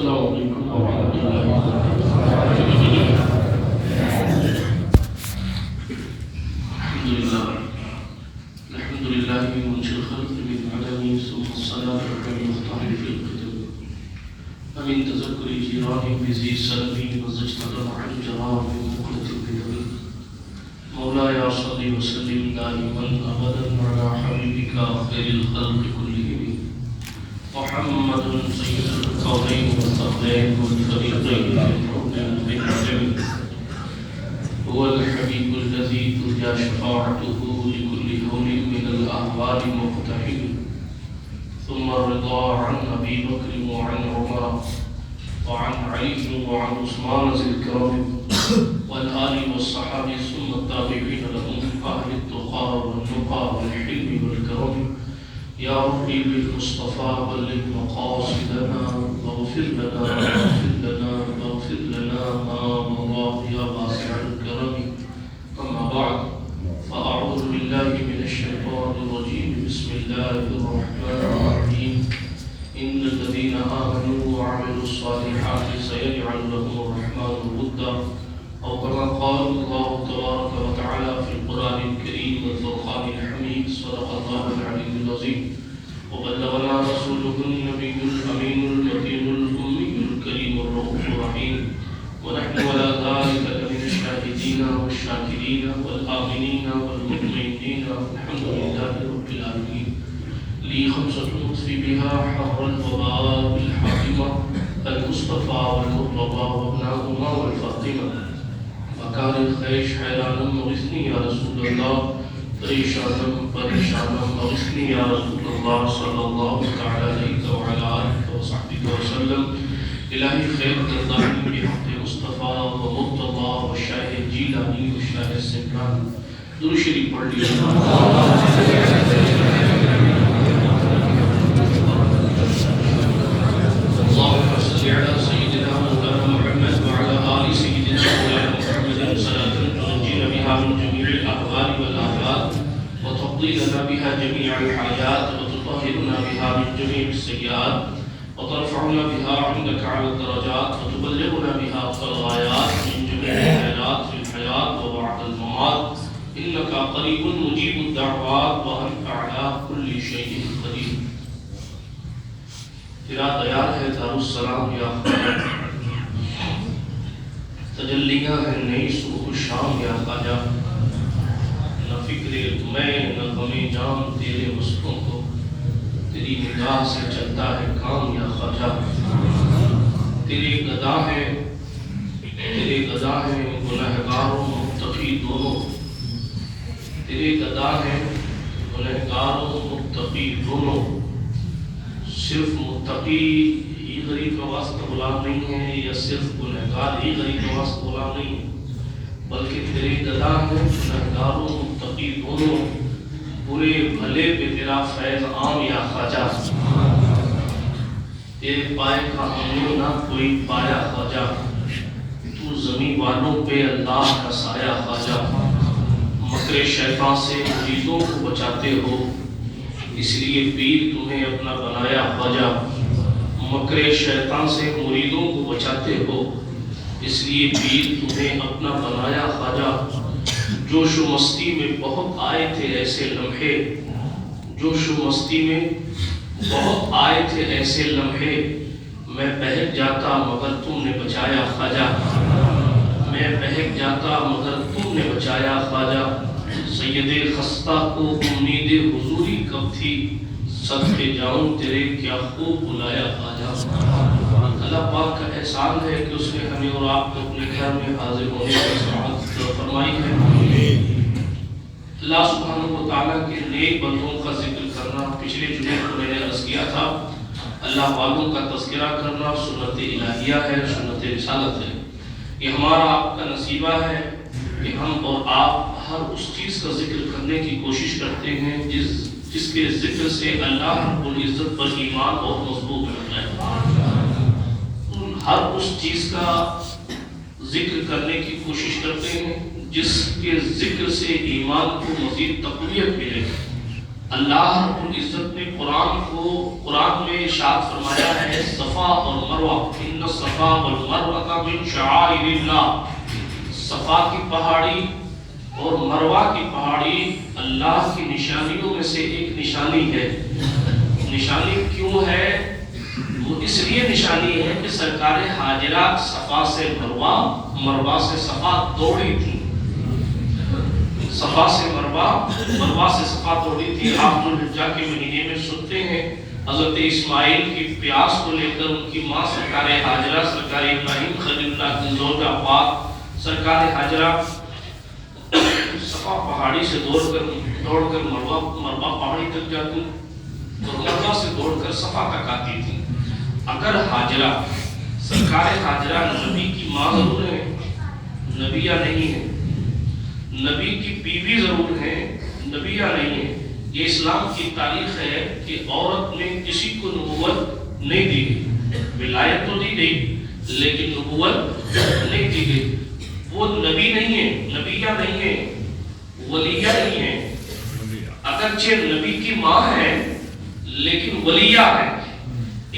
السلام علیکم ورحمۃ اللہ وبرکاتہ۔ الحمد للہ منشئ الخلق من عدم ثم الصلاة على المختار في القدم ومن تذكر جيران بذي سلم وزجتنا عن جرار من مقلة البدر مولاي صل وسلم دائما ابدا على حبيبك خير الخلق كلهم محمد سيد الكونين والثقلين والفريقين الحكم بالعجم هو الحبيب الذي ترجى شفاعته لكل هول من الأهوال مقتحم ثم الرضا عن أبي بكر وعن عمر وعن علي وعن عثمان ذي الكرم والآل والصحابة ثم التابعين لهم أهل التقى والنقى والحلم والكرم يا ربي بالمصطفى بلغ مقاصدنا واغفر لنا واغفر لنا ما مضى يا واسع الكرم. أما بعد فأعوذ بالله من الشيطان الرجيم بسم الله الرحمن الرحيم. إن الذين آمنوا وعملوا الصالحات سيجعل لهم الرحمن ودا أو كما قال الله تبارك وتعالى في القرآن الكريم والفرقان الحميد. صدق الله العلي العظيم وبلغنا رسوله النبي الأمين المتين الأمي الكريم الرؤوف الرحيم ونحن على ذلك لمن الشاهدين والشاكرين والآمنين والمطمئنين الحمد لله رب العالمين. لي خمسة نطفي بها حر الوباء بالحاكمة المصطفى والمرتضى وابناهما والفاطمة مكان الخيش حيرانا مغثني يا رسول الله پریشانم اغثنی یا رسول اللہ صلی اللہ تعالی علیہ وعلی آلہ وصحبہ وسلم. الہی خیر کردانی بحق مصطفیٰ و مرتضیٰ و شاہ جیلانی و شاہ سمران. درود شریف پڑھ لیجیے. اللهم صل على سيدنا مولانا محمد وعلى آل سيدنا مولانا محمد صلاة تنجينا بها من جميع الأهوال والآفات وتقضي لنا بها جميع الحاجات وتطهرنا بها من جميع السيئات وترفعنا بها عندك على الدرجات وتبلغنا بها أقصى الغايات من جميع الخيرات في الحياة وبعد الممات إنك قريب مجيب الدعوات وأنت على كل شيء قدير. تیرا دیار ہے دار السلام یا خواجہ، تجلیاں ہیں نئی صبح شام یا خواجہ، نہ فکر میں نہ غم جان تیرے وصفوں کو، تیری نگاہ سے چلتا ہے کام یا خواجہ. تیرے گدا ہیں گنہگار و متقی دونوں، تیرے گدا ہیں گنہگار و متقی دونوں. صرف متقی ہی غریب نواز کا غلام نہیں ہے یا صرف گنہگار ہی غریب نواز کا غلام نہیں ہے، بلکہ تیرے گدا ہیں گنہگار و متقی دونوں. برے بھلے پہ تیرا فیض عام یا خواجہ، تیرے پائے کا ہمیں نہ کوئی پایا خواجہ. تو زمین والوں پہ اللہ کا سایہ خواجہ. مکر شیطان سے مریدوں کو بچاتے ہو اس لیے پیر تمہیں اپنا بنایا خواجہ. مکر شیطان سے مریدوں کو بچاتے ہو اس لیے پیر تمہیں اپنا بنایا خواجہ. جوش و مستی میں بہت آئے تھے ایسے لمحے، جوش و مستی میں بہت آئے تھے ایسے لمحے، میں بہک جاتا مگر تم نے بچایا خواجہ. میں بہک جاتا مگر تم نے بچایا خواجہ. سید خستہ کو امید حضوری کب تھی، صدقے جاؤں تیرے کیا خوب بلایا خواجہ. اللہ پاک کا احسان ہے کہ اس نے ہمیں اور آپ کو اپنے گھر میں حاضر ہونے کی سعادت فرمائی ہے. اللہ سبحانہ و تعالیٰ کے نیک بندوں کا ذکر کرنا، پچھلے جمعے کو میں نے عرض کیا تھا، اللہ والوں کا تذکرہ کرنا سنت الہیہ ہے، سنت رسالت ہے. یہ ہمارا آپ کا نصیبہ ہے کہ ہم اور آپ ہر اس چیز کا ذکر کرنے کی کوشش کرتے ہیں جس کے ذکر سے اللہ رب العزت پر ایمان اور مضبوط ہوتا ہے. ہر اس چیز کا ذکر کرنے کی کوشش کرتے ہیں جس کے ذکر سے ایمان کو مزید تقویت ملے. اللہ رب العزت نے قرآن میں ارشاد فرمایا ہے صفا اور مروہ ان ان الصفا والمروہ من شعائر اللہ، صفا کی پہاڑی اور مروہ کی پہاڑی اللہ کی نشانیوں میں سے ایک نشانی ہے۔ نشانی کیوں ہے؟ وہ اس لیے نشانی ہے کہ سرکار حاجرہ صفا سے مروہ، مروہ سے صفا دوڑی تھی، صفا سے مروہ، مروہ سے صفا دوڑی تھی۔ آپ ذو الحجہ کے مہینے میں سنتے ہیں حضرت اسماعیل کی پیاس کو لے کر ان کی ماں سرکار حاجرہ، سرکار ابراہیم خلیل اللہ کی زوجہ پاک سرکار حاجرہ صفا پہاڑی سے دوڑ کر مروہ پہاڑی تک جاتی اور مروہ سے دوڑ کر صفا تک آتی تھی۔ اگر حاجرہ، سرکار حاجرہ نبی کی ماں ضرور ہے، نبیہ نہیں ہے، نبی کی بیوی ضرور ہے، نبیہ نہیں ہے۔ یہ اسلام کی تاریخ ہے کہ عورت میں کسی کو نبوت نہیں دی گئی، ولایت تو دی گئی لیکن نبوت نہیں دی گئی۔ وہ نبی نہیں ہے، نبیہ نہیں ہے، ولیہ نہیں ہے، اگرچہ نبی کی ماں ہے لیکن ولیہ ہے۔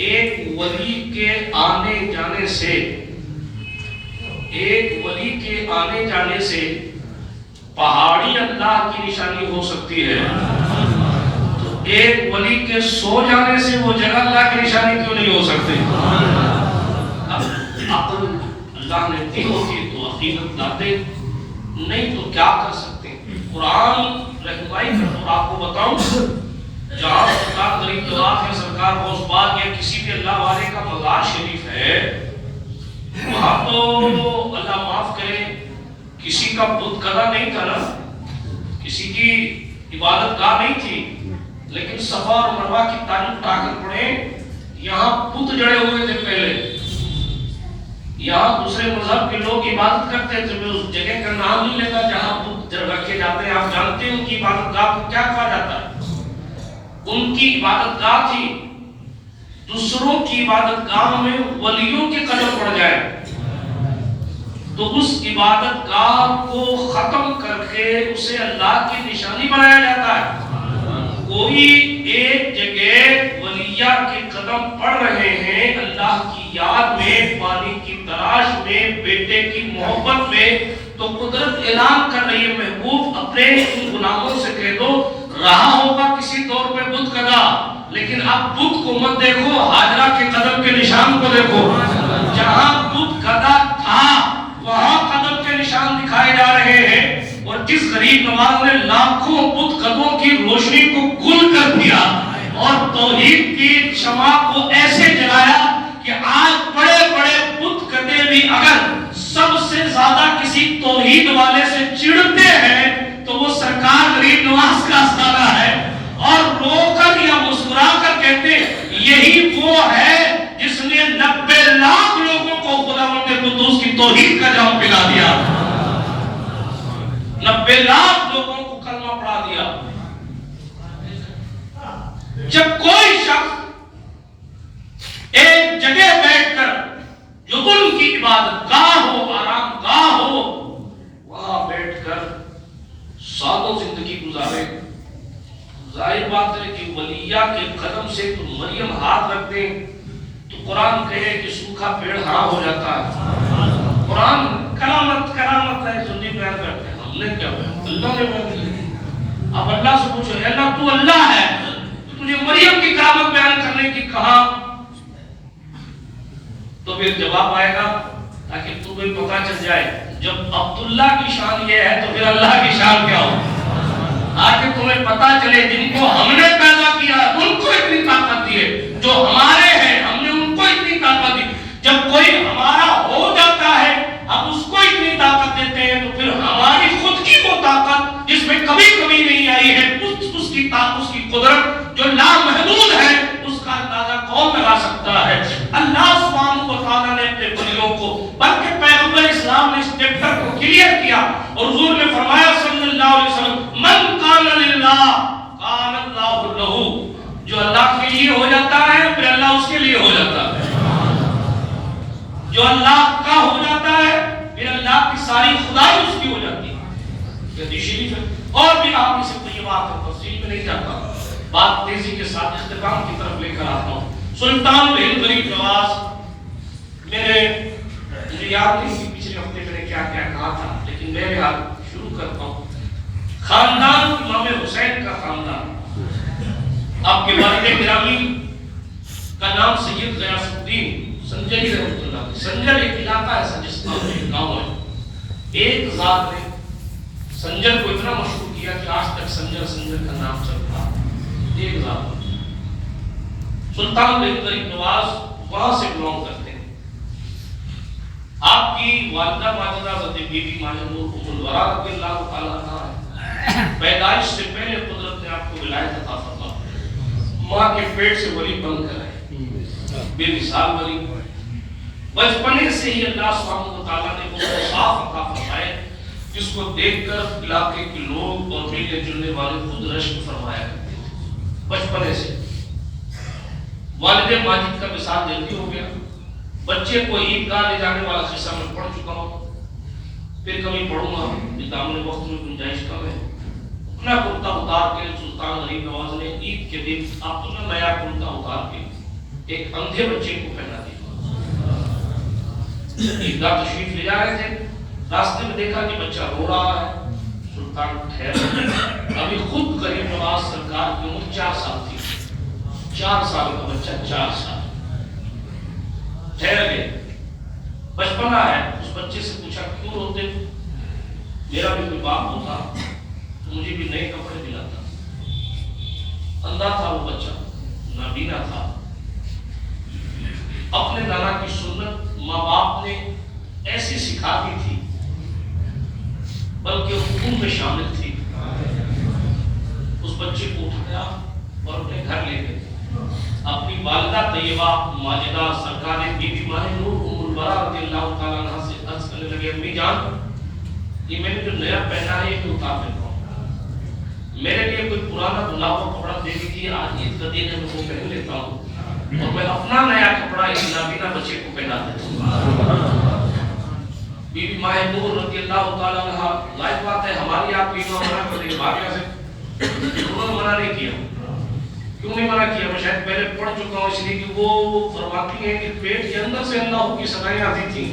ایک ولی کے آنے جانے سے، ایک ولی کے آنے جانے سے پہاڑی اللہ کی نشانی ہو سکتی ہے، تو ایک ولی کے سو جانے سے وہ جگہ اللہ کی نشانی کیوں نہیں ہو سکتی؟ عقل اللہ نے دی ہوتی تو عقیدت لاتے، نہیں تو کیا کر سکتے ہیں؟ قرآن رہنمائی کر۔ اور آپ کو بتاؤں، جہاں سرکار غریب نواز ہے، سرکار غوث پاک یا کسی بھی اللہ والے کا مزار شریف ہے، وہاں تو اللہ معاف کرے کسی کا بت کدا نہیں تھا نا، کسی کی عبادت گاہ نہیں تھی، لیکن صفا اور مروہ کی تاریخ اٹھا کر پڑھیں، یہاں بت جڑے ہوئے تھے پہلے، یہاں دوسرے مذہب کے لوگ عبادت کرتے تھے۔ میں اس جگہ کا نام نہیں لیتا جہاں بت رکھے جاتے ہیں، آپ جانتے ہیں ان کی عبادت گاہ کو کیا کہا جاتا ہے؟ ان کی عبادت گاہ تھی دوسروں کی عبادت گاہ میں ولیوں کے قدم پڑ جائے تو اس عبادت گاہ کو ختم کر کے اسے اللہ کی نشانی بنایا جاتا ہے۔ کوئی ایک جگہ ولیہ کے قدم پڑ رہے ہیں اللہ کی یاد میں، پانی کی تلاش میں، بیٹے کی محبت میں، تو قدرت اعلان کر رہی ہے محبوب اپنے ان غلاموں سے کہہ دو، رہا ہوگا کسی دور میں بت کدا، لیکن اب بت کو مت دیکھو، حاجرہ کے قدم کے نشان کو دیکھو۔ جہاں بت کدا تھا وہاں قدم کے نشان دکھائے جا رہے ہیں، اور جس غریب نواز نے لاکھوں بت قدموں کی روشنی کو گل کر دیا اور توحید کی شمع کو ایسے جلایا کہ آج بڑے بڑے بت قدے بھی اگر سب سے زیادہ کسی توحید والے سے چڑھتے ہیں تو وہ سرکار غریب نواز کا استادہ ہے، اور رو کر یا مسکرا کر کہتے یہی وہ ہے جس نے 90 لاکھ لوگوں کو خداوند قدوس کی توحید کا جام پلا دیا، 90 لاکھ لوگوں کو کلمہ پڑھا دیا۔ جب کوئی شخص ایک جگہ بیٹھ کر جو ان کی عبادت گاہ ہو، آرام گاہ ہو، وہاں بیٹھ کر سالوں زندگی گزارے، ظاہر بات ہے کہ ولیہ کے قدم سے تو مریم ہاتھ رکھ دیں تو قرآن کہے کہ سوکھا پیڑ ہرا ہو جاتا ہے۔ قرآن کرامت ہے، سنی بیان کرتے ہیں، ہم نے کیا بیان؟ اللہ نے بیان کیا۔ اب اللہ سے پوچھو اے اللہ تو اللہ ہے تو تجھے مریم کی کرامت بیان کرنے کی کہا، تو پھر جواب آئے گا تاکہ تمہیں پتہ چل جائے جب عبداللہ کی شان یہ ہے تو پھر اللہ کی شان کیا ہو، تاکہ تمہیں پتہ چلے جن کو ہم نے پیدا کیا ان کو اتنی طاقت دی ہے، جو ہمارے ہیں ہم نے ان کو اتنی طاقت دی۔ جب کوئی ہمارا ہو جاتا ہے اب اس کو اتنی طاقت دیتے ہیں تو پھر ہماری خود کی وہ طاقت جس میں کبھی کمی نہیں آئی ہے، اس کی قدرت جو لامحدود ہے، اس کا اندازہ کون لگا سکتا ہے؟ اللہ سبحانہ و تعالیٰ نے اپنے ولیوں کو، بلکہ پیغمبر اسلام نے اس چیپٹر کو کلیئر کیا اور حضور نے فرمایا صلی اللہ علیہ وسلم من کان للہ کان اللہ لہ، جو اللہ کے لیے ہو جاتا ہے پھر اللہ اس کے لیے ہو جاتا ہے، جو اللہ کا ہو جاتا ہے پھر اللہ کی ساری خدائی اس کی ہو جاتی ہے۔ یہ حدیث شریف ہے، اور بھی آپ اسے کوئی بات ہے، تفصیل میں نہیں جاتا، بات تیزی کے ساتھ اختتام کی طرف لے کر آتا ہوں۔ سلطان الہند غریب نواز میں یاد نہیں کہ پچھلے ہفتے میں نے کیا کیا کہا تھا، لیکن میں شروع کرتا ہوں۔ خاندان امام حسین کا خاندان، آپ کے والد گرامی کا نام سید غیاث الدین سنجری رحمۃ اللہ علیہ۔ سنجر ایک علاقہ ہے سجستان میں، ایک گاؤں ہے۔ ایک ذات نے سنجر کو اتنا مشہور کیا کہ آج تک سنجر کا نام چلتا ہے۔ ایک ذات سلطان غریب نواز وہاں سے بلانگ کرتے ہیں۔ آپ کی والدہ ماجدہ حضرت بی بی ماجد نور ام الورا رضی اللہ تعالیٰ عنہ، پیدائش سے پہلے قدرت نے آپ کو ولایت عطا فرمائی، ماں کے پیٹ سے ولی بن کر آئے، بے مثال ولی۔ بچپنے سے ہی اللہ سبحانہ و تعالیٰ نے وہ صاف عطا فرمائے جس کو دیکھ کر علاقے کے لوگ اور ملنے جلنے والے خود رشک فرمایا کرتے تھے۔ بچپنے سے والد ماجد کا وصال جلدی ہو گیا۔ بچے کو عیدگاہ لے جانے والا قصہ میں پڑھ چکا ہوں، پھر کبھی پڑھوں گا، دامن وقت میں گنجائش کم ہے۔ اپنا کرتا اتار کے سلطان غریب نواز نے عید کے دن اپنا نیا کرتا اتار کے ایک اندھے بچے کو پہنا دیا۔ عیدگاہ تشریف لے جا رہے تھے، راستے میں دیکھا کہ بچہ رو رہا ہے۔ سلطان ٹھہر، ابھی خود غریب نواز سرکار کی عمر 4 سال تھی، 4 سال کا بچہ، 4 سال ٹھہر گئے۔ بچپنا ہے، اس بچے سے پوچھا کیوں روتے؟ میرا بھی کوئی باپ ہوتا تو مجھے بھی نئے کپڑے دلاتا۔ اندھا تھا وہ بچہ، نابینا تھا۔ اپنے نانا کی سنت ماں باپ نے ایسی سکھا دی تھی، بلکہ خون میں شامل تھی۔ اس بچے کو اٹھایا اور اپنے گھر لے گئے۔ اپنی والدہ طیبہ ماجدہ سرکار بی بی ماجد نور ام الورا رضی اللہ تعالیٰ عنہ سے عرض کرنے لگے، امی جان یہ میں نے جو نیا پہنا ہے یہ اتار دیتا ہوں، میرے لیے کوئی پرانا دھلا ہوا کپڑا دے دیجیے، آج عید کا دن ہے میں وہ پہن لیتا ہوں اور میں اپنا نیا کپڑا اس نابینا بچے کو پہنا دیتا ہوں۔ بی بی ماجد نور رضی اللہ تعالیٰ عنہ، ظاہر بات ہے ہماری آپ کی منع کر دیں بھاگیا سے، انہوں نے منع نہیں کیا۔ کیوں نہیں منع کیا؟ میں شاید پہلے پڑھ چکا ہوں، اس لیے کہ وہ فرماتی ہیں کہ پیٹ کے اندر سے اللہ کی صدائیں آتی تھیں۔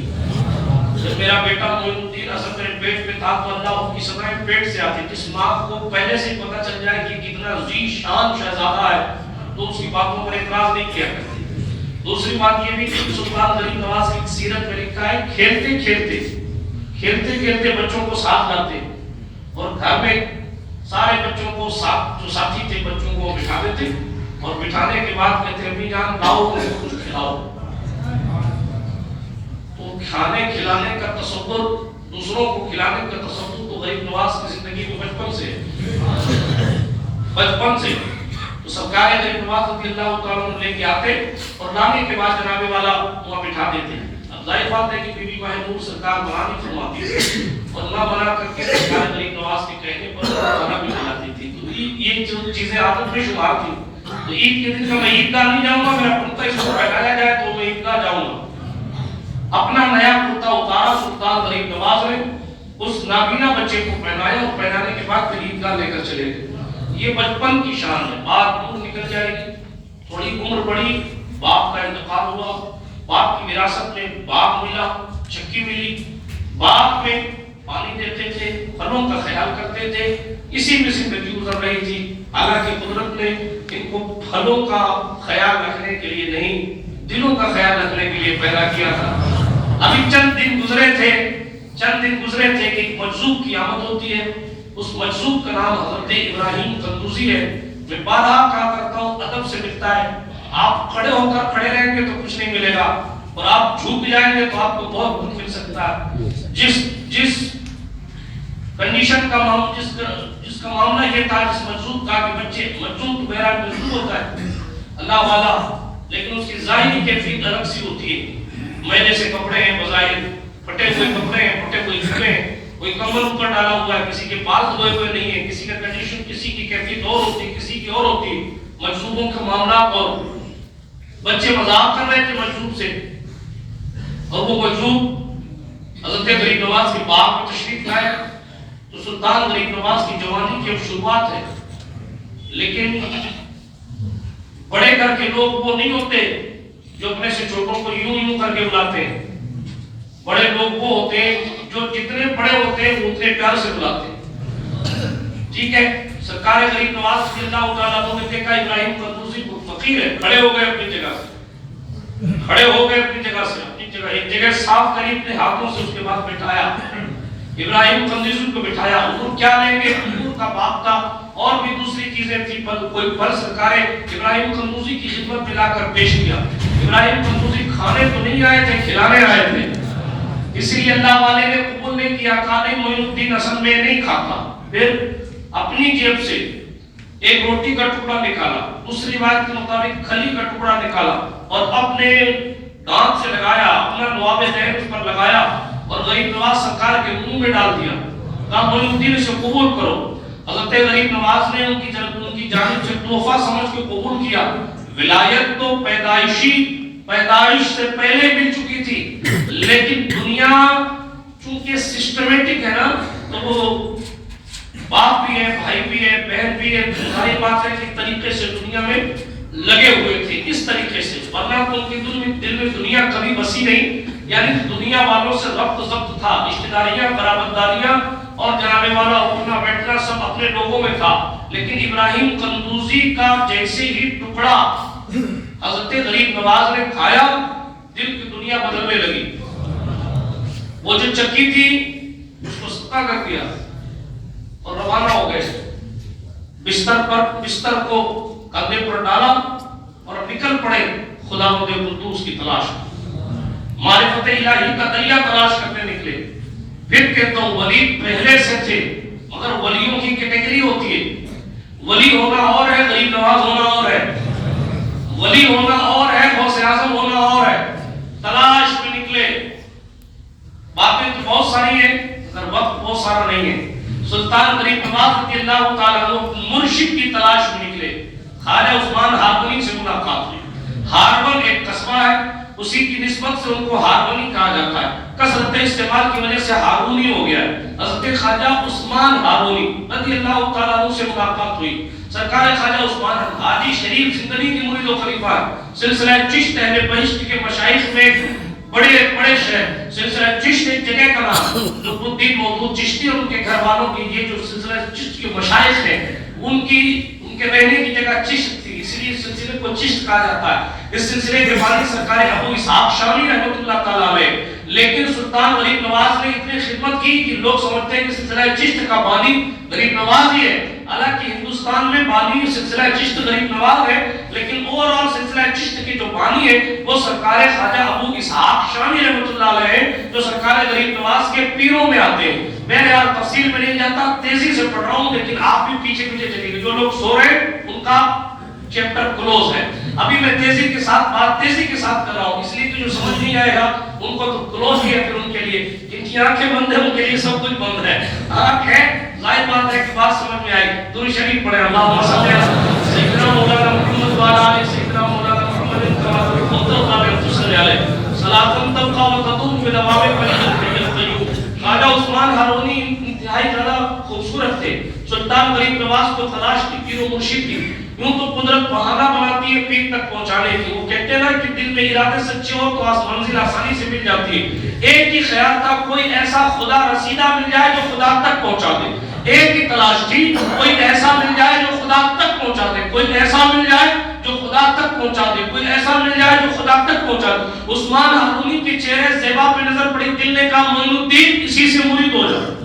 جب میرا بیٹا معین الدین اصل میرے پیٹ میں تھا تو اللہ کی صدائیں پیٹ سے آتی تھی۔ اس ماں کو پہلے سے پتہ چل جائے کہ کتنا ذی شان شہزادہ ہے تو اس کی باتوں پر اعتراض نہیں کیا کرتی۔ دوسری بات یہ بھی کہ سلطان غریب نواز کی سیرت میں لکھا ہے کھیلتے کھیلتے بچوں کو ساتھ لاتے اور گھر میں سارے بچوں کو ساتھ، جو ساتھی تھے بچوں کو بٹھا دیتے اور بٹھانے کے بعد کہتے امی جان لاؤ مجھے کچھ کھلاؤ۔ تو کھانے کھلانے کا تصور، دوسروں کو کھلانے کا تصور تو غریب نواز کی زندگی میں بچپن سے تو سرکار غریب نواز رضی اللہ تعالیٰ عنہ لے کے آتے اور لانے کے بعد جناب والا وہاں بٹھا دیتے۔ اب ظاہر بات ہے کہ بی بی ماجد نور سرکار منع نہیں فرماتی اور نہ منع کر کے سرکار غریب نواز کے کہنے پر کھانا بھی کھلاتی تھی۔ تو یہ جو چیزیں عادت میں شمار تھی، تو عید کے دن کا میں عیدگاہ نہیں جاؤں گا، میرا کرتا اس کو پہنایا جائے تو میں عیدگاہ جاؤں گا۔ اپنا نیا کرتا اتارا سلطان غریب نواز نے، اس نابینا بچے کو پہنایا اور پہنانے کے بعد پھر عیدگاہ لے کر چلے گئے۔ یہ بچپن کی شان ہے، بات دور نکل جائے گی، تھوڑی عمر بڑھی، باپ کا انتقال ہوا، باپ کی وراثت میں باغ ملا، چکی ملی، باغ میں پانی دیتے تھے، پھلوں کا خیال کرتے تھے، اسی میں زندگی گزر رہی تھی۔ حالانکہ قدرت نے ان کو پھلوں کا خیال رکھنے کے لیے نہیں، دلوں کا خیال رکھنے کے لیے پیدا کیا تھا۔ ابھی چند دن گزرے تھے کہ ایک مجذوب کی آمد ہوتی ہے۔ اس مجذوب کا نام حضرت ابراہیم قندوزی ہے۔ میں بارہا کہا کرتا ہوں ادب سے ملتا ہے، آپ کھڑے ہو کر کھڑے رہیں گے تو کچھ نہیں ملے گا اور آپ جھک جائیں گے تو آپ کو بہت کچھ مل سکتا ہے۔ جس کنڈیشن کا جس کا معاملہ یہ تھا، جس مجذوب کا کہ بچے مجذوب تو بہرحال مجذوب ہوتا ہے اللہ والا، لیکن اس کی ظاہری کیفیت الگ سی ہوتی ہے۔ میلے سے کپڑے ہیں، بظاہر پھٹے ہوئے کپڑے ہیں، پھٹے ہوئے جوتے ہیں، کوئی کمبل اوپر ڈالا ہوا ہے، کسی کے بال دھوئے ہوئے نہیں ہے، کسی کا کنڈیشن، کسی کی کیفیت اور ہوتی ہے، کسی کی اور ہوتی ہے۔ مجذوبوں کے معاملات اور بچے مذاق کر رہے تھے مجذوب سے، اور وہ مجذوب حضرت غریب نواز کی باغ میں تشریف لائے تو سلطان غریب نواز کی جوانی کی اب شروعات ہے، لیکن بڑے گھر کے لوگ وہ نہیں ہوتے جو اپنے سے چھوٹوں کو یوں کر کے بلاتے ہیں۔ بڑے لوگ وہ ہوتے ہیں جو جتنے بڑے ہوتے ہیں وہ اتنے پیار سے بلاتے ہیں، ٹھیک ہے؟ سرکار غریب نواز رضی اللہ تعالیٰ عنہ نے دیکھا ابراہیم قندوزی فقیر ہے، کھڑے ہو گئے اپنی جگہ سے، کھڑے ہو گئے اپنی جگہ سے، اپنی جگہ ایک جگہ صاف کری اپنے ہاتھوں سے، اس کے بعد بٹھایا ابراہیم قندوزی کو بٹھایا۔ حضور کیا لیں گے؟ حضور کا باپ تھا اور بھی دوسری چیزیں تھی، کوئی پھل سرکار ابراہیم قندوزی کی خدمت میں لا کر پیش کیا۔ ابراہیم قندوزی کھانے تو نہیں آئے تھے، کھلانے آئے تھے، اسی لیے اللہ والے نے قبول نہیں کیا، کہا نہیں معین الدین اصل میں نہیں کھاتا۔ پھر اپنی جیب سے ایک روٹی کا ٹکڑا نکالا، دوسری روایت کے مطابق کھلی کا ٹکڑا نکالا اور اپنے دانت سے لگایا، اپنا نواب ذہن اس پر لگایا اور غریب نواز سرکار کے منہ میں ڈال دیا، کہا معین الدین اسے قبول کرو۔ حضرت غریب نواز نے ان کی جانب سے تحفہ سمجھ کے قبول کیا۔ ولایت تو پیدائش سے پہلے مل چکی تھی، لیکن دنیا چونکہ سسٹمیٹک ہے نا، تو وہ باپ بھی ہے، بھائی بھی ہے، بہن بھی ہے، ساری بات ہے کہ طریقے سے دنیا میں لگے ہوئے تھے اس طریقے سے، ورنہ تو ان کے دل میں دنیا کبھی بسی نہیں، یعنی دنیا والوں سے ربط ضبط تھا، رشتہ داریاں، قرابتداریاں اور جناب والا اٹھنا بیٹھنا سب اپنے لوگوں میں تھا۔ لیکن ابراہیم قندوزی کا جیسے ہی ٹکڑا حضرت غریب نواز نے کھایا، دل کی دنیا بدلنے لگی۔ وہ جو چکی تھی اس کو ستا کر دیا اور روانہ ہو گئے، بستر کو کندھے پر ڈالا اور نکل پڑے خداوند قدوس کی تلاش میں، معرفت الہی کا دریا تلاش کرنے نکلے۔ پھر کہتا ہوں ولی پہلے سے تھے، مگر ولیوں کی کیٹیگری ہوتی ہے، ولی ہونا اور ہے، غریب نواز ہونا اور ہے، ولی ہونا اور ہے، غوث اعظم ہونا اور ہے۔ تلاش میں نکلے، باتیں تو بہت ساری ہیں مگر وقت بہت سارا نہیں ہے۔ سلطان غریب نواز رضی اللہ تعالیٰ عنہ مرشد کی تلاش میں نکلے، خواجہ عثمان ہارونی سے ملاقات ہوئی۔ ہارون ایک قصبہ ہے، اسی کی نسبت سے ان کو ہارونی کہا جاتا ہے، کثرت استعمال کی وجہ سے ہارونی ہو گیا ہے۔ حضرت خواجہ عثمان ہارونی رضی اللہ تعالیٰ عنہ سے ملاقات ہوئی۔ سرکار خواجہ عثمان حاجی شریف زندگی کی مرید و خلیفہ ہے، سلسلہ چشت اہل بہشت کے مشائخ میں بڑے شہر، سلسلہ چشت ایک جگہ کا نام، قطب الدین مودود چشتی اور ان کے گھر والوں کی یہ جو سلسلہ چشت کے مشائخ ہیں ان کے رہنے کی جگہ چشت تھی، اس لیے اس سلسلے کو چشت کہا جاتا ہے۔ اس سلسلے کے بانی سرکار ابو اسحاق شامی رحمۃ اللہ تعالیٰ علیہ، لیکن سلطان غریب نواز نے اتنی خدمت کی کہ لوگ سمجھتے ہیں کہ سلسلہ چشت کا بانی غریب نواز ہی ہے، حالانکہ ہندوستان میں بانی سلسلہ چشت غریب نواز ہے، لیکن اوورآل سلسلہ چشت کی جو بانی ہے وہ سرکار خواجہ ابو اسحاق شامی رحمۃ اللہ علیہ جو سرکار غریب نواز کے پیروں میں آتے ہیں۔ میں نے یار تفصیل میں نہیں جاتا، تیزی سے پڑھ رہا ہوں، لیکن آپ بھی پیچھے چلیے گے، جو لوگ سو رہے ہیں ان کا چیپٹر کلوز ہے۔ ابھی میں تیزی کے ساتھ کر رہا ہوں، اس لیے کہ جو سمجھ نہیں آئے گا ان کو تو کلوز ہی ہے، پھر ان کے لیے جن کی آنکھیں بند ہیں ان کے لیے سب کچھ بند ہے، آنکھ ہے ظاہر بات ہے کہ بات سمجھ میں آئی۔ درود شریف پڑھیں، اللہم صلی علی سیدنا مولانا محمد وعلی آل سیدنا مولانا محمد کما صلی علیہ صلاۃ تبقى وتدوم بدوام القیوم۔ خواجہ عثمان ہارونی انتہائی زیادہ خوبصورت تھے، سلطان غریب نواز کو تلاش کی پیر و مرشد کی، یوں تو قدرت بہانہ بناتی ہے پیر تک پہنچانے کی، وہ کہتے ہیں نا کہ دل میں ارادے سچے ہو تو منزل آسانی سے مل جاتی ہے۔ ایک ہی خیال تھا کوئی ایسا خدا رسیدہ مل جائے جو خدا تک پہنچا دے، ایک ہی تلاش تھی کوئی ایسا مل جائے جو خدا تک پہنچا دے، کوئی ایسا مل جائے جو خدا تک پہنچا دے، کوئی ایسا مل جائے جو خدا تک پہنچا دے۔ عثمان ہارونی کے چہرے زیبا پہ نظر پڑی، دل نے کہا معین الدین اسی سے مرید ہو جائے۔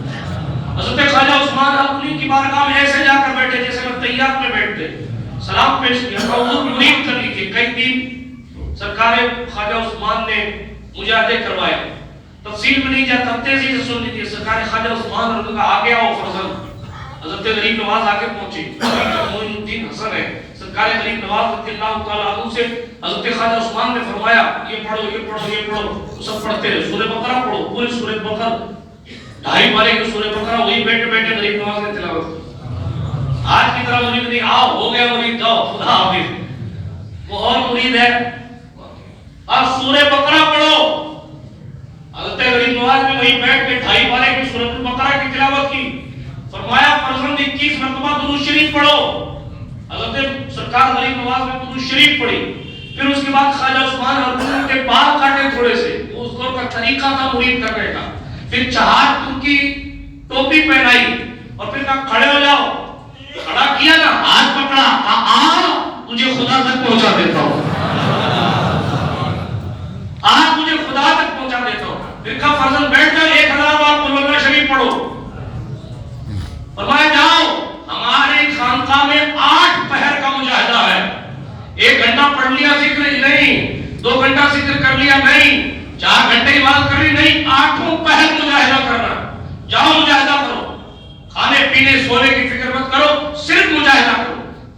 حضرت خواجہ عثمان ہارونی کی بارگاہ میں ایسے جا کر بیٹھے جیسے میں طیات میں بیٹھتے، سلام پیش کیا، حضور مرید کر لیجیے۔ کئی دن سرکار خواجہ عثمان نے مجاہدے کروائے، تفصیل میں نہیں جاتا، تیزی سے سن لیجیے۔ سرکار خواجہ عثمان رضی اللہ آگے آؤ فرزند، حضرت غریب نواز آگے پہنچے، معین الدین حسن ہے، سرکار غریب نواز رضی اللہ تعالیٰ عنہ سے حضرت خواجہ عثمان نے فرمایا یہ پڑھو یہ پڑھو یہ پڑھو، سب پڑھتے ہیں، سورہ بقرہ پڑھو، پوری سورہ بقرہ 2.5 پارے کی سورہ بقرہ، وہی بیٹھے بیٹھے غریب نواز نے تلاوت کی۔ آج کی طرح مرید نہیں، آؤ ہو گیا مرید، جاؤ خدا حافظ، وہ اور مرید ہے، اب سورہ بقرہ پڑھو۔ حضرت غریب نواز نے وہی بیٹھ کے 2.5 پارے کی سورۃ البقرہ کی تلاوت کی، فرمایا فرزند 21 مرتبہ درود شریف پڑھو۔ حضرت سرکار غریب نواز نے درود شریف پڑھی، پھر اس کے بعد خواجہ عثمان ہارونی کے بال کاٹے تھوڑے سے، اس دور کا طریقہ تھا مرید کرنے کا. پھر چہار کی ٹوپی پہنائی اور پھر کہا کھڑے ہو جاؤ. کھڑا کیا نا, ہاتھ پکڑا, تجھے خدا تک پہنچا دیتا ہوں, آج مجھے خدا تک پہنچا دیتا ہوں. پھر کہا فرزند بیٹھ جاؤ, 1000 بار قل اللہ شریف پڑھو. فرمایا جاؤ, ہمارے خانقاہ میں 8 پہر کا مجاہدہ ہے. 1 گھنٹہ پڑھ لیا ذکر نہیں, 2 گھنٹہ ذکر کر لیا نہیں, 4 گھنٹے عبادت کر لی نہیں, 8 پہر مجاہدہ کرنا. جاؤ مجاہدہ کرو, کھانے پینے سونے کی فکر مت کرو, صرف مجاہدہ کرو.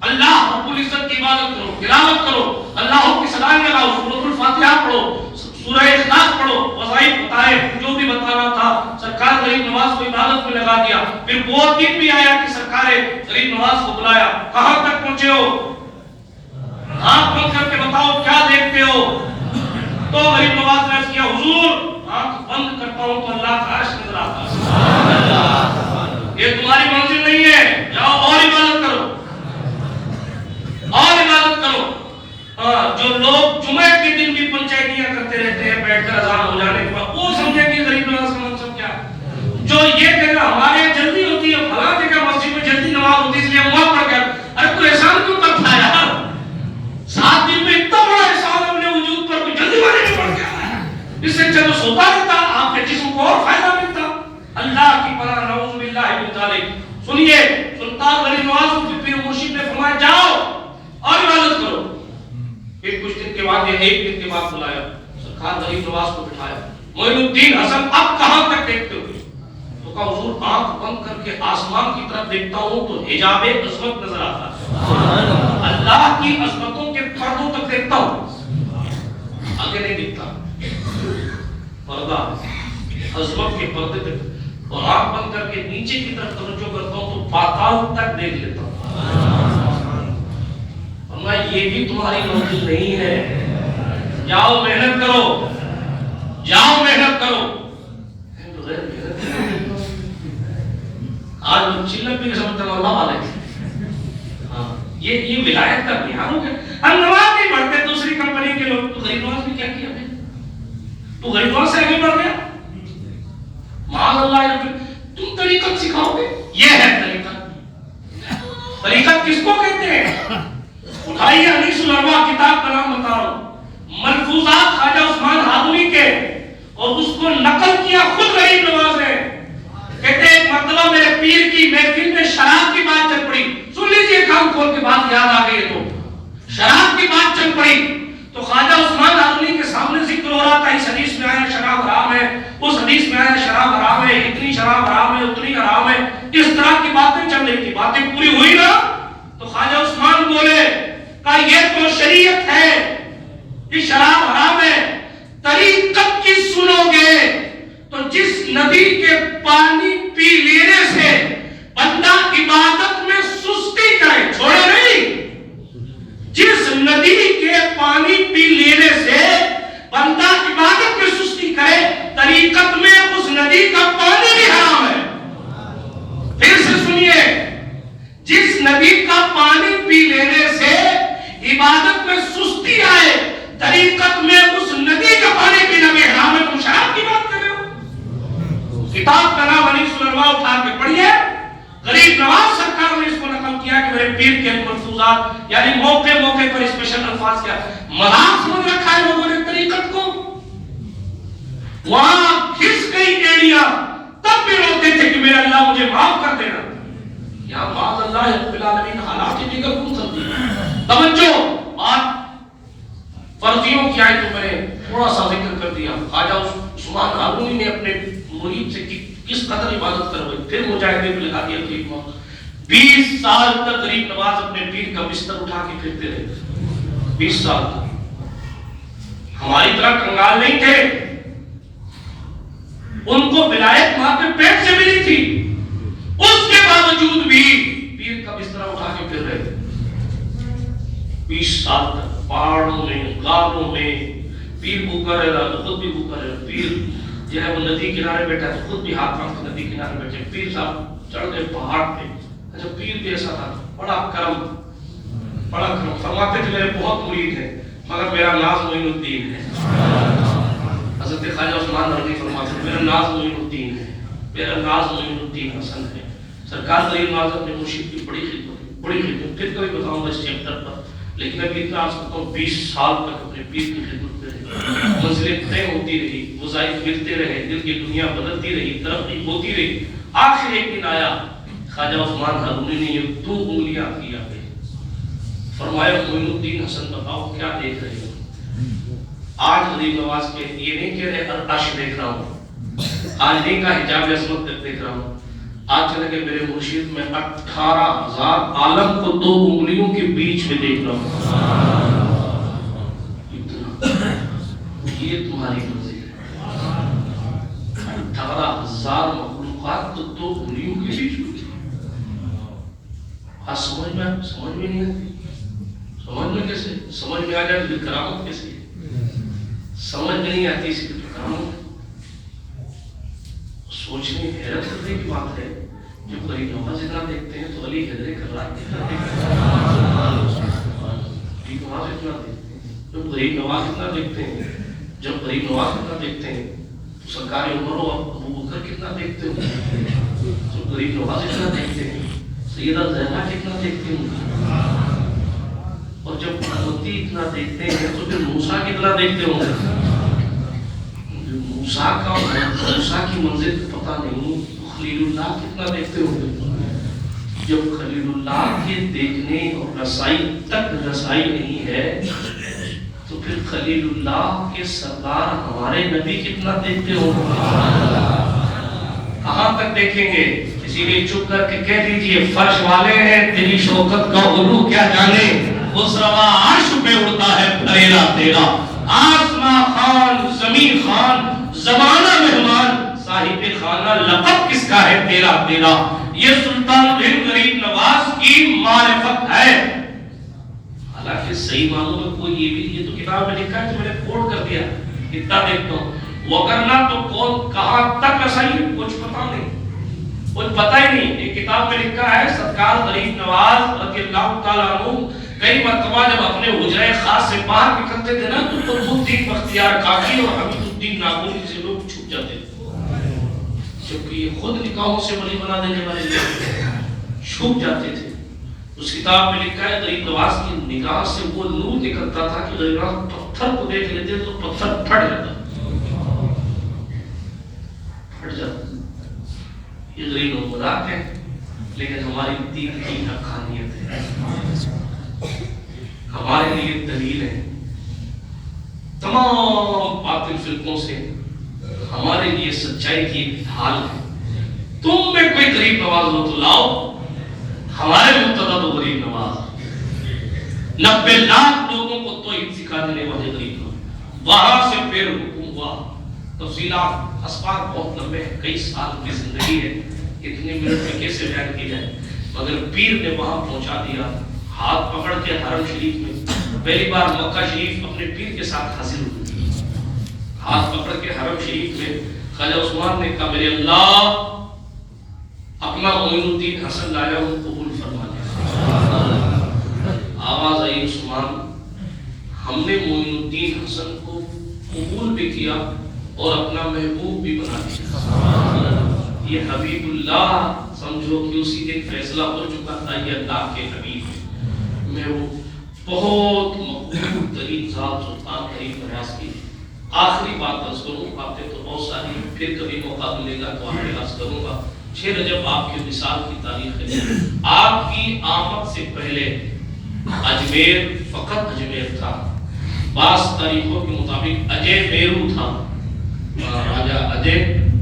اللہ رب العزت کی عبادت کرو, تلاوت کرو, اللہ کی صدائیں لگاؤ, سورۃ الفاتحہ پڑھو, سورہ اخلاص پڑھو. وظائف بتائے جو بھی بتانا تھا. سرکار غریب نواز کو عبادت میں لگا دیا. پھر وہ دن بھی آیا کہ سرکار غریب نواز کو بلایا, کہاں تک پہنچے ہو, آنکھ بند کر کے بتاؤ کیا دیکھتے ہو. تو غریب نواز نے عرض کیا حضور آنکھ بند کرتا ہوں تو اللہ کا عرش نظر آتا ہے. یہ تمہاری منزل نہیں ہے, جاؤ اور عبادت کرو, اور عبادت کرو. جو لوگ جمعہ کے دن بھی پنچیتیاں کرتے رہتے ہیں بیٹھ کر اذان ہو جانے کے بعد, وہ سمجھیں کہ غریب نواز کا مقصد کیا ہے. جو یہ کہنا ہمارے یہاں جلدی ہوتی ہے, فلاں جگہ مسجد میں جلدی نماز ہوتی ہے اس لیے ہم وہاں پڑھ گئے. ارے تو احسان کیوں کرتا ہے یار, 7 دن میں اتنا بڑا احسان اپنے وجود پر, کوئی جلدی والے میں پڑھ گیا, اس سے اچھا تو سوتا رہتا, آپ کے جسم کو اور فائدہ ملتا. اللہ کی پناہ, نعوذ باللہ من ذالک. سنیے, سلطان غریب نواز کو پیر مرشد نے فرمایا جاؤ اور عبادت کرو. پھر کچھ دن کے بعد یا 1 دن کے بعد بلایا, سرکار غریب نواز کو بٹھایا. معین الدین حسن اب کہاں تک دیکھتے ہو؟ تو کہا حضور آنکھ بند کر کے آسمان کی طرف دیکھتا ہوں تو حجاب عظمت نظر آتا ہے, اللہ کی عظمتوں کے پردوں تک دیکھتا ہوں, آگے نہیں دیکھتا. پردہ عظمت کے پردے تک, اور آنکھ بند کر کے نیچے کی طرف توجہ کرتا ہوں تو پاتال تک دیکھ لیتا ہوں. یہ بھی تمہاری منزل نہیں ہے, جاؤ محنت کرو, جاؤ محنت کرو. آج چلک بھی سمجھتا ہوں اللہ والے, یہ ولایت کا بیان ہو گیا. ہم نماز نہیں پڑھتے دوسری کمپنی کے لوگ, تو غریب نواز نے کیا کیا, تو غریب نواز سے آگے بڑھ گیا. معاذ اللہ, تم طریقت سکھاؤ گے, یہ ہے طریقت. طریقت کس کو کہتے ہیں؟ اٹھائیے انیس الارواح کتاب کا نام بتا رہا ہوں, ملفوظات خواجہ عثمان ہارونی کے, اور اس کو نقل کیا خود غریب نواز نے. کہتے ایک مرتبہ میرے پیر کی محفل میں شراب کی بات چل پڑی. سن لیجئے کان کھول کے, بات یاد آ گئی. تو شراب کی بات چل پڑی تو خواجہ عثمان ہارونی کے سامنے ذکر ہو رہا تھا, اس حدیث میں آیا شراب حرام ہے, اس حدیث میں آیا شراب حرام ہے, اتنی شراب حرام ہے, اتنی حرام ہے, اس طرح کی باتیں چل رہی تھی. باتیں پوری ہوئی نا تو خواجہ عثمان بولے, کہا یہ تو شریعت ہے کہ شراب حرام ہے, طریقت کی سنو گے تو جس ندی کے پانی پی لینے سے بندہ عبادت میں سستی کرے, چھوڑے نہیں, جس ندی کے پانی پی لینے سے بندہ عبادت میں سستی کرے, طریقت میں اس ندی کا پانی بھی حرام ہے. پھر سے سنیے, جس ندی کا پانی پی لینے سے عبادت میں سستی آئے, طریقت میں اس ندی کا پانی پینا بھی حرام ہے. تم شراب کی بات کر رہے ہو. کتاب کا نام انیس الارواح اٹھا کے پڑھیے, غریب نواز سرکار نے اس کو نقل کیا کہ میرے پیر کے ملفوظات, یعنی موقع موقع پر اسپیشل الفاظ کیا, مذاق سمجھ رکھا ہے لوگوں نے طریقت کو. وہاں کھس گئی ایڑیاں تب بھی روتے تھے کہ میرا اللہ مجھے معاف کر دینا. یا معاذ اللہ رب العالمین, حالات کی دیگر کون سمجھی. توجہ, بات فرضیوں کی آئی تو میں نے تھوڑا سا ذکر کر دیا. خواجہ عثمان ہارونی نے اپنے مرید سے کس قدر عبادت کروائی, پھر مجاہدے پہ لگا دیا. 20 سال تک غریب نواز اپنے پیر کا بستر اٹھا کے پھرتے رہے. 20 سال تک. ہماری طرح کنگال نہیں تھے, ان کو ولایت وہاں پہ پیٹ سے ملی تھی, اس کے باوجود بھی پیر کا بستر اٹھا کے پھر رہے تھے. 20 سال تک پہاڑوں میں, غاروں میں, پیر بھوکا رہا تو خود بھی بھوکا رہا. پیر جو ہے وہ ندی کنارے بیٹھا تو خود بھی ہاتھ مانگ کے ندی کنارے بیٹھے. پیر صاحب چڑھ گئے پہاڑ پہ. اچھا, پیر بھی ایسا تھا, بڑا کرم, بڑا کرم. فرماتے تھے میرے بہت مرید ہیں مگر میرا ناز معین الدین ہے. حضرت خواجہ عثمان ناز معین الدین ہے، میرا ناز معین الدین حسن ہے۔ سرکار غریب نواز اپنے مرشد کی بڑی خدمت پھر کبھی بتاؤں گا اس چیپٹر پر، لیکن ابھی اتنا عرض کرتا ہوں 20 سال تک اپنے پیر کی خدمت میں رہے، منزلیں طے ہوتی رہی، وظائف ملتے رہے، دل کی دنیا بدلتی رہی، ترقی ہوتی رہی۔ آخر ایک دن آیا، خواجہ عثمان ہارونی نے یہ 2 انگلیاں کیا گئی، فرمایا معین الدین حسن بتاؤ کیا دیکھ رہے ہو؟ آج غریب نواز کے یہ نہیں کہہ رہے عرش دیکھ رہا ہوں، آج نہیں کہا حجاب عظمت دیکھ رہا ہوں، آج چلے کہ میرے مرشد میں 18,000 عالم کو 2 انگلیوں کے بیچ میں دیکھ رہا ہوں۔ یہ تمہاری منزل ہے، 18,000 مخلوقات کو 2 انگلیوں کے بیچ میں۔ آج سمجھ میں نہیں آتی، سمجھ میں کیسے؟ سمجھ میں آ جائے تو کرامت کیسے؟ سمجھ میں نہیں آتی اسی لیے کرامت۔ سوچنے حیرت کرنے کی بات ہے، جب غریب نواز اتنا دیکھتے ہیں تو علی حیدر کرار اتنا دیکھتے ہیں، جب غریب نواز اتنا دیکھتے ہیں تو سرکار عمر و ابو بکر کتنا دیکھتے ہیں، جب غریب نواز اتنا دیکھتے ہیں سیدہ زینب کتنا دیکھتے ہیں، اور جب امتی اتنا دیکھتے ہیں تو پھر موسیٰ کتنا دیکھتے ہوں گے۔ موسیٰ کی منزل پتہ نہیں، خلیل اللہ کتنا دیکھتے ہوں گے۔ جب خلیل اللہ کے دیکھنے اور رسائی تک رسائی نہیں ہے تو پھر خلیل اللہ کے سردار ہمارے نبی کتنا دیکھتے ہوں گے، کہاں تک دیکھیں گے؟ اسی لیے چپ کر کے کہہ دیجئے فرش والے ہیں تیری شوکت کا علو کیا جانے، اس روا عرش پہ اڑتا ہے پھریرا تیرا، آسمان خان زمین خان زمانہ مہمان صاحب خانہ لقب کس کا ہے تیرا تیرا۔ یہ سلطان الہند غریب نواز کی معرفت ہے، حالانکہ صحیح معنوں میں کوئی یہ تو کتاب میں لکھا ہے تو میں نے کوٹ کر دیا، اتنا دیکھتا ہوں، وگرنہ تو کون کہاں تک رسائی کچھ پتا نہیں، کچھ پتا ہی نہیں۔ ایک کتاب میں لکھا ہے سرکار غریب نواز رضی اللہ تعالیٰ عنہ کئی مرتبہ جب اپنے حجرہ خاص سے باہر نکلتے تھے نا تو قطب الدین بختیار کاکی اور حمید الدین ناگوری سے لوگ چھپ جاتے تھے، جبکہ یہ خود نکاحوں سے ولی بنا دینے والے لوگ چھپ جاتے تھے۔ اس کتاب میں لکھا ہے غریب نواز کی نگاہ سے وہ نور نکلتا تھا کہ غریب نواز پتھر کو دیکھ لیتے تو پتھر پھٹ جاتا، یہ غریب مذاق ہے، لیکن ہماری دین کی حقانیت ہے، ہمارے لیے دلیل ہے۔ تمام باطل فرقوں سے ہمارے لیے سچائی کی ایک ڈھال ہے۔ تم میں کوئی غریب نواز ہو تو لاؤ، ہمارے مقتدی تو غریب نواز، 90 لاکھ لوگوں کو توحید سکھا دینے والے غریب نواز، وہاں سے پھر حکم ہوا۔ تفصیلات اسباب بہت لمبے ہیں، کئی سال کی زندگی ہے، اتنے منٹ میں کیسے بیان کی جائے، مگر پیر نے وہاں پہنچا دیا، ہاتھ پکڑ کے حرم شریف میں پہلی بار مکہ شریف اپنے پیر کے ساتھ حاضر ہوئی، ہاتھ پکڑ کے حرم شریف میں خواجہ عثمان نے کہا میرے اللہ اپنا معین الدین حسن لایا ہوں قبول فرما لیا۔ آواز آئی عثمان ہم نے معین الدین حسن کو قبول بھی کیا اور اپنا محبوب بھی بنا دیا۔ یہ حبیب اللہ سمجھو کہ اسی دن فیصلہ ہو چکا تھا، یہ اللہ کے حبیب ہے۔ میں وہ بہت مقبول ترین ذات سلطان غریب نواز کی آخری بات عرض کروں، باتیں تو بہت ساری پھر کبھی موقع ملے گا تو آخری عرض کروں گا۔ 6 رجب آپ کے وصال کی تاریخ ہے، آپ کی آمد سے پہلے اجمیر فقط اجمیر تھا، بعض تاریخوں کے مطابق اجے بیرو تھا، راجہ اجے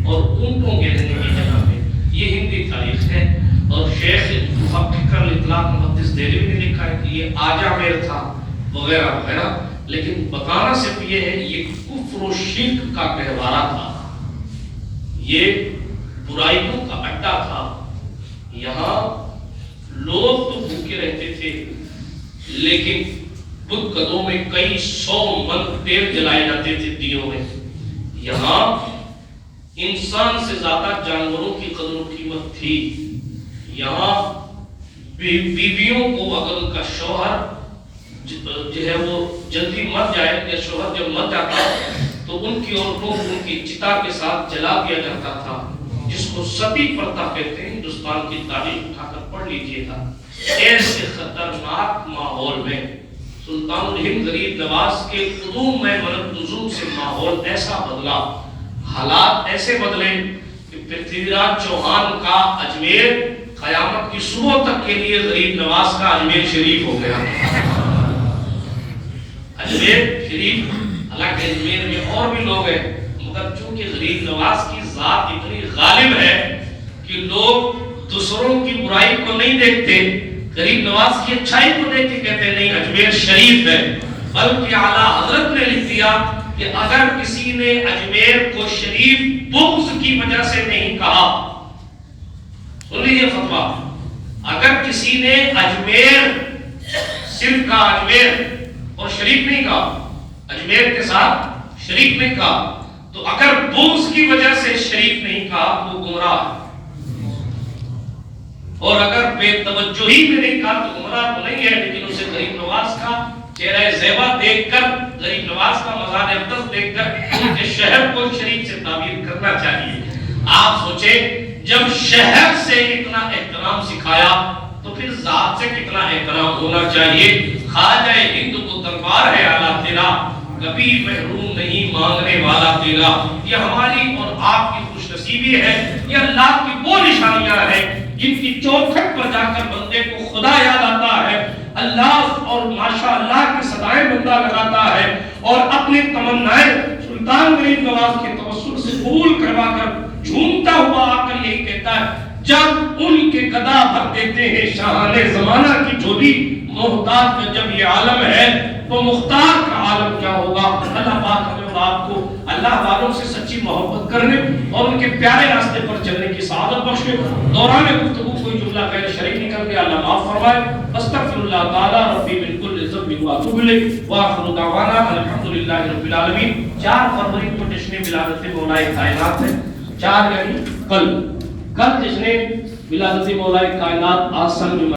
اور اونٹوں کے رہنے کی جگہ میں، یہ ہندی تاریخ ہے۔ اور شیخ محقق الاطلاق محدث دہلوی نے لکھا ہے کہ یہ آجا میر تھا وغیرہ وغیرہ، لیکن بتانا صرف یہ ہے یہ کفر و شرک کا گہوارہ تھا، یہ برائیوں کا اڈا تھا، یہاں لوگ تو بھوکے رہتے تھے لیکن بت قدوں میں کئی 100 من تیل جلائے جاتے تھے دیوں میں، یہاں انسان سے زیادہ جانوروں کی قدر و قیمت تھی، یہاں بیویوں کو اگر ان کا شوہر جو ہے وہ جلدی مر جائے یا شوہر جب مر جاتا تو ان کی عورتوں کو ان کی چتا کے ساتھ جلا دیا جاتا تھا، جس کو ستی پرتھا کہتے ہیں۔ ہندوستان کی تاریخ اٹھا کر پڑھ لیجئے گا۔ ایسے خطرناک ماحول میں سلطان الہند غریب نواز کے قدوم میں مدد نزول سے ماحول ایسا بدلا، حالات ایسے بدلے کہ پرتھوی راج چوہان کا اجمیر قیامت کی صبح تک کے لیے غریب نواز کا اجمیر شریف ہو گیا۔ اجمیر شریف، حالانکہ اجمیر میں اور بھی لوگ ہیں، مگر چونکہ غریب نواز کی ذات اتنی غالب ہے کہ لوگ دوسروں کی برائی کو نہیں دیکھتے، غریب نواز کی اچھائی کو دیکھ کے کہتے نہیں اجمیر شریف ہے۔ بلکہ اعلیٰ حضرت نے لکھ دیا کہ اگر کسی نے اجمیر کو شریف بغض کی وجہ سے نہیں کہا، سن لیجیے فتویٰ، اگر کسی نے اجمیر صرف کہا اجمیر اور شریف نہیں کہا، اجمیر کے ساتھ شریف نہیں کہا، تو اگر بغض کی وجہ سے شریف نہیں کہا وہ گمراہ ہے، اور اگر بے توجہی میں نہیں کہا تو گمراہ تو نہیں ہے، لیکن اسے غریب نواز کا چہرہ زیبا دیکھ کر، غریب نواز کا مزار اقدس دیکھ کر ان کے شہر کو شریف سے تعبیر کرنا چاہیے۔ آپ سوچیں جب شہر سے اتنا احترام سکھایا تو پھر ذات سے کتنا احترام ہونا چاہیے۔ خواجہ ہند کو دربار ہے اعلیٰ تیرا، کبھی محروم نہیں مانگنے والا تیرا۔ یہ ہماری اور آپ کی خوش نصیبی ہے، یہ اللہ کی وہ نشانیاں ہیں جن کی چوکھٹ پر جا کر بندے کو خدا یاد آتا ہے، اللہ اور ماشاء اللہ کی صدائیں بندہ لگاتا ہے، اور اپنی تمنائیں سلطان غریب نواز کے توسل سے قبول کروا کر جھومتا ہوا آ کر یہی کہتا ہے جب ان کے گدا بھر دیتے ہیں شاہان زمانہ کی جھولی، محتاج کا جب یہ عالم ہے تو مختار کا عالم کیا ہوگا۔ اللہ پاک ہمیں اور آپ کو اللہ والوں سے سچی محبت کرنے اور ان کے پیارے راستے پر چلنے کی سعادت بخشے۔ دوران گفتگو کوئی جملہ غیر شرعی نکل گیا اللہ معاف فرمائے۔ استغفر اللہ تعالی ربی من کل ذنب واتوب الیہ واخر دعوانا الحمدللہ رب العالمین۔ 4 فروری کو جشن ولادت مولا کائنات ہے، 4 یعنی کل جشن ولادت مولا کائنات آج سن